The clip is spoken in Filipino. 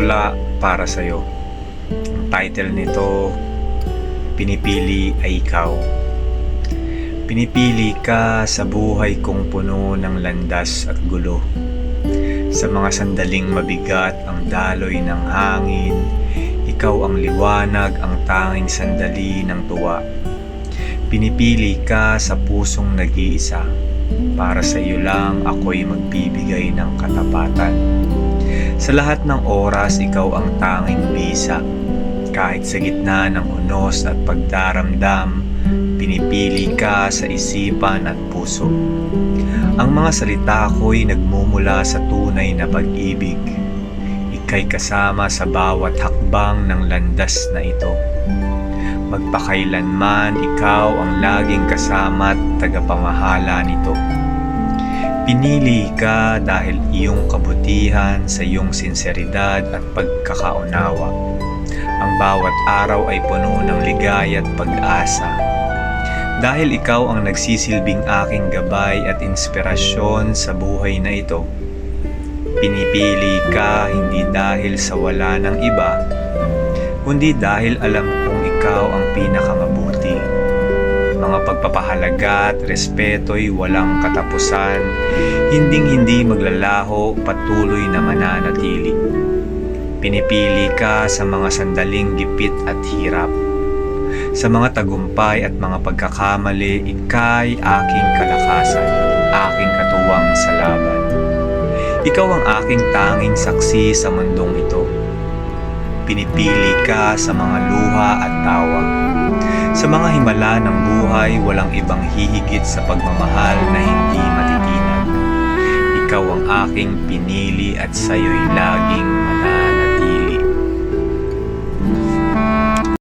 tula para sa'yo. Ang title nito, Pinipili ay Ikaw. Pinipili ka sa buhay kong puno ng landas at gulo. Sa mga sandaling mabigat ang daloy ng hangin, ikaw ang liwanag, ang tanging sandali ng tuwa. Pinipili ka sa pusong nag-iisa. Para sa iyo lang ako'y magbibigay ng katapatan. Sa lahat ng oras, ikaw ang tanging bisa. Kahit sa gitna ng unos at pagdaramdam, pinipili ka sa isipan at puso. Ang mga salita ko'y nagmumula sa tunay na pag-ibig. Ika'y kasama sa bawat hakbang ng landas na ito. Magpakailanman, ikaw ang laging kasama at tagapamahala nito. Pinili ka dahil iyong kabutihan sa iyong sinseridad at pagkakaunawa. Ang bawat araw ay puno ng ligaya at pag-asa. Dahil ikaw ang nagsisilbing aking gabay at inspirasyon sa buhay na ito. Pinipili ka hindi dahil sa wala ng iba, kundi dahil alam kong ikaw ang pinakamabuti. Mga pagpapahalaga at respeto'y walang katapusan, hinding-hindi maglalaho, patuloy na mananatili. Pinipili ka sa mga sandaling gipit at hirap. Sa mga tagumpay at mga pagkakamali, ika'y aking kalakasan, aking katuwang sa laban. Ikaw ang aking tanging saksi sa mundong ito. Pinipili ka sa mga luha at tawa. Sa mga himala ng buhay, walang ibang hihigit sa pagmamahal na hindi matitinag. Ikaw ang aking pinili at sa'yo'y laging